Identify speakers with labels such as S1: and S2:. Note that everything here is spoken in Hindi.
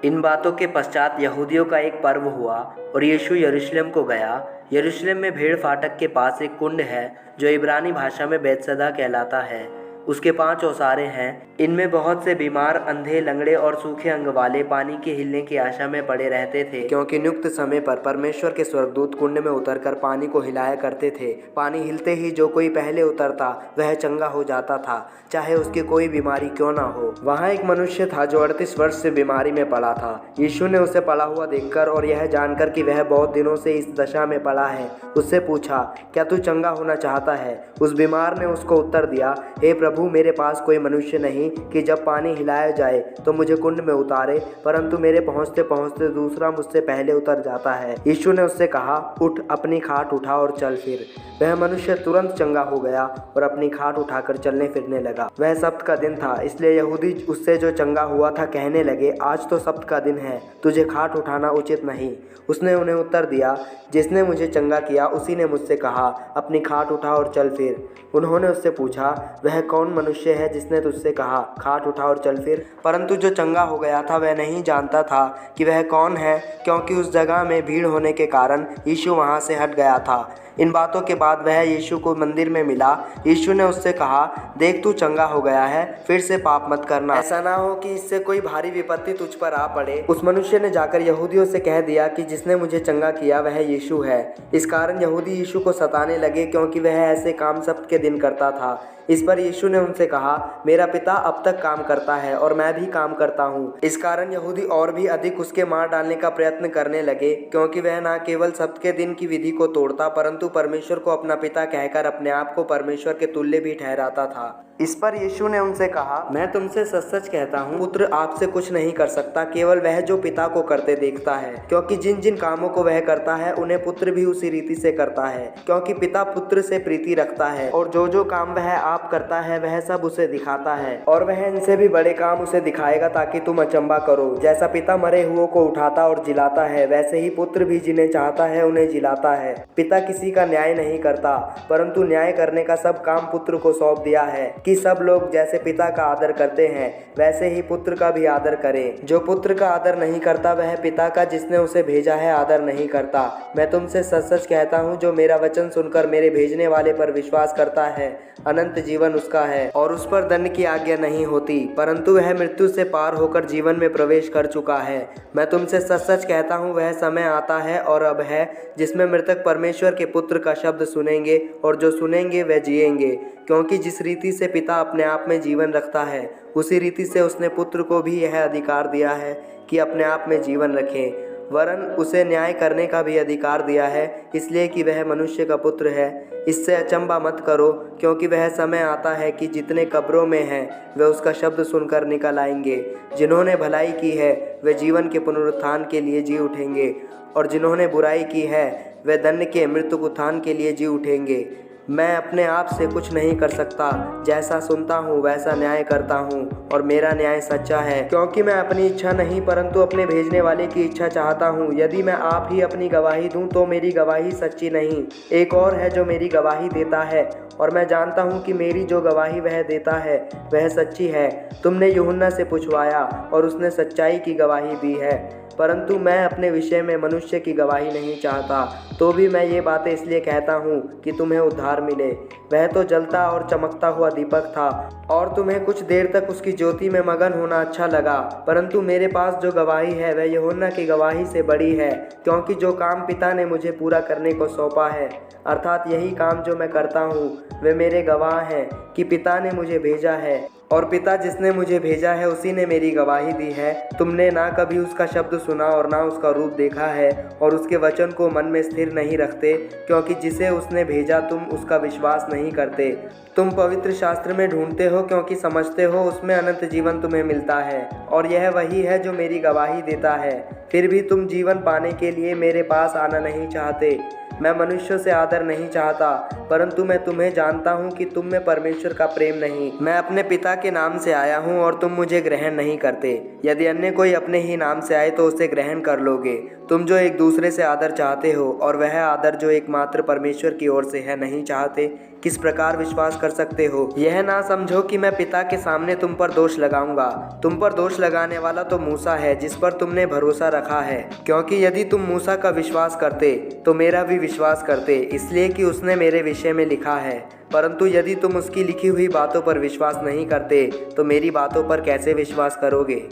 S1: इन बातों के पश्चात यहूदियों का एक पर्व हुआ और यीशु यरूशलेम को गया। यरूशलेम में भेड़ फाटक के पास एक कुंड है जो इब्रानी भाषा में बैतसदा कहलाता है। उसके 5 ओसारे हैं। इनमें बहुत से बीमार, अंधे, लंगड़े और सूखे अंग वाले पानी के हिलने की आशा में पड़े रहते थे, क्योंकि नियुक्त समय पर परमेश्वर के स्वर्गदूत कुंड में उतरकर पानी को हिलाया करते थे। पानी हिलते ही जो कोई पहले उतरता वह चंगा हो जाता था, चाहे उसकी कोई बीमारी क्यों ना हो। वहाँ एक मनुष्य था जो 38 वर्ष से बीमारी में पड़ा था। यीशु ने उसे पड़ा हुआ देखकर और यह जानकर कि वह बहुत दिनों से इस दशा में पड़ा है, उससे पूछा, क्या तू चंगा होना चाहता है? उस बीमार ने उसको उत्तर दिया, हे प्रभु, मेरे पास कोई मनुष्य नहीं कि जब पानी हिलाया जाए तो मुझे कुंड में उतारे, परंतु मेरे पहुँचते पहुँचते दूसरा मुझसे पहले उतर जाता है। यीशु ने उससे कहा, उठ, अपनी खाट उठा और चल फिर। वह मनुष्य तुरंत चंगा हो गया और अपनी खाट उठाकर चलने फिरने लगा। वह सब्त का दिन था, इसलिए यहूदी उससे जो चंगा हुआ था कहने लगे, आज तो सब्त का दिन है, तुझे खाट उठाना उचित नहीं। उसने उन्हें उत्तर दिया, जिसने मुझे चंगा किया उसी ने मुझसे कहा, अपनी खाट उठा और चल फिर। उन्होंने उससे पूछा, वह कौन मनुष्य है जिसने तुझसे कहा, खाट उठा और चल फिर? परंतु जो चंगा हो गया था वह नहीं जानता था कि वह कौन है, क्योंकि उस जगह में भीड़ होने के कारण यीशु वहाँ से हट गया था। इन बातों के बाद वह यीशु को मंदिर में मिला। यीशु ने उससे कहा, देख, तू चंगा हो गया है, फिर से पाप मत करना, ऐसा ना हो कि इससे कोई भारी विपत्ति तुझ पर आ पड़े। उस मनुष्य ने जाकर यहूदियों से कह दिया कि जिसने मुझे चंगा किया वह यीशु है। इस कारण यहूदी यीशु को सताने लगे, क्योंकि वह ऐसे काम सब्त के दिन करता था। इस पर यीशु ने उनसे कहा, मेरा पिता अब तक काम करता है और मैं भी काम करता हूँ। इस कारण यहूदी और भी अधिक उसके मार डालने का प्रयत्न करने लगे, क्योंकि वह न केवल सब्त के दिन की विधि को तोड़ता, परंतु परमेश्वर को अपना पिता कहकर अपने आप को परमेश्वर के तुल्य भी ठहराता था। इस पर यीशु ने उनसे कहा, मैं तुमसे सच सच कहता हूँ, पुत्र आपसे कुछ नहीं कर सकता, केवल वह जो पिता को करते देखता है, क्योंकि जिन जिन कामों को वह करता है उन्हें पुत्र भी उसी रीति से करता है, क्योंकि पिता पुत्र से प्रीति रखता है। और जो जो काम वह आप करता है वह सब उसे दिखाता है, और वह इनसे भी बड़े काम उसे दिखाएगा, ताकि तुम अचंबा करो। जैसा पिता मरे हुओं को उठाता और जिलाता है, वैसे ही पुत्र भी जिन्हें चाहता है उन्हें जिलाता है। पिता किसी का न्याय नहीं करता, परंतु न्याय करने का सब काम पुत्र को सौंप दिया है, कि सब लोग जैसे पिता का आदर करते हैं वैसे ही पुत्र का भी आदर करें। जो पुत्र का आदर नहीं करता वह पिता का जिसने उसे भेजा है आदर नहीं करता। मैं तुमसे सच सच कहता हूँ, जो मेरा वचन सुनकर मेरे भेजने वाले पर विश्वास करता है, अनंत जीवन उसका है, और उस पर दंड की आज्ञा नहीं होती, परंतु वह मृत्यु से पार होकर जीवन में प्रवेश कर चुका है। मैं तुमसे सच सच कहता हूँ, वह समय आता है और अब है, जिसमें मृतक परमेश्वर के पुत्र का शब्द सुनेंगे, और जो सुनेंगे वह जिएंगे, क्योंकि जिस रीति से पिता अपने आप में जीवन रखता है उसी रीति से उसने पुत्र को भी यह अधिकार दिया है कि अपने आप में जीवन रखे। वरन उसे न्याय करने का भी अधिकार दिया है, इसलिए कि वह मनुष्य का पुत्र है। इससे अचंबा मत करो, क्योंकि वह समय आता है कि जितने कब्रों में हैं वे उसका शब्द सुनकर निकल आएंगे। जिन्होंने भलाई की है वे जीवन के पुनरुत्थान के लिए जी उठेंगे, और जिन्होंने बुराई की है वे दंड के मृत्यु उत्थान के लिए जी उठेंगे। मैं अपने आप से कुछ नहीं कर सकता, जैसा सुनता हूँ वैसा न्याय करता हूँ, और मेरा न्याय सच्चा है, क्योंकि मैं अपनी इच्छा नहीं परंतु अपने भेजने वाले की इच्छा चाहता हूँ। यदि मैं आप ही अपनी गवाही दूँ तो मेरी गवाही सच्ची नहीं। एक और है जो मेरी गवाही देता है, और मैं जानता हूँ कि मेरी जो गवाही वह देता है वह सच्ची है। तुमने यूहन्ना से पूछवाया और उसने सच्चाई की गवाही दी है, परंतु मैं अपने विषय में मनुष्य की गवाही नहीं चाहता। तो भी मैं ये बातें इसलिए कहता हूँ कि तुम्हें उद्धार मिले। वह तो जलता और चमकता हुआ दीपक था, और तुम्हें कुछ देर तक उसकी ज्योति में मगन होना अच्छा लगा, परंतु मेरे पास जो गवाही है वह यूहन्ना की गवाही से बड़ी है, क्योंकि जो काम पिता ने मुझे पूरा करने को सौंपा है, अर्थात यही काम जो मैं करता हूँ, वे मेरे गवाह हैं कि पिता ने मुझे भेजा है, और पिता जिसने मुझे भेजा है उसी ने मेरी गवाही दी है। तुमने ना कभी उसका शब्द सुना और ना उसका रूप देखा है, और उसके वचन को मन में स्थिर नहीं रखते, क्योंकि जिसे उसने भेजा तुम उसका विश्वास नहीं करते। तुम पवित्र शास्त्र में ढूंढते हो, क्योंकि समझते हो उसमें अनंत जीवन तुम्हें मिलता है, और यह वही है जो मेरी गवाही देता है। फिर भी तुम जीवन पाने के लिए मेरे पास आना नहीं चाहते। मैं मनुष्यों से आदर नहीं चाहता, परंतु मैं तुम्हें जानता हूँ कि तुम में परमेश्वर का प्रेम नहीं। मैं अपने पिता के नाम से आया हूँ और तुम मुझे ग्रहण नहीं करते। यदि अन्य कोई अपने ही नाम से आए तो उसे ग्रहण कर लोगे। तुम जो एक दूसरे से आदर चाहते हो और वह आदर जो एकमात्र परमेश्वर की ओर से है नहीं चाहते, किस प्रकार विश्वास कर सकते हो? यह ना समझो कि मैं पिता के सामने तुम पर दोष लगाऊंगा। तुम पर दोष लगाने वाला तो मूसा है, जिस पर तुमने भरोसा रखा है, क्योंकि यदि तुम मूसा का विश्वास करते तो मेरा भी विश्वास करते, इसलिए कि उसने मेरे विषय में लिखा है। परंतु यदि तुम उसकी लिखी हुई बातों पर विश्वास नहीं करते तो मेरी बातों पर कैसे विश्वास करोगे?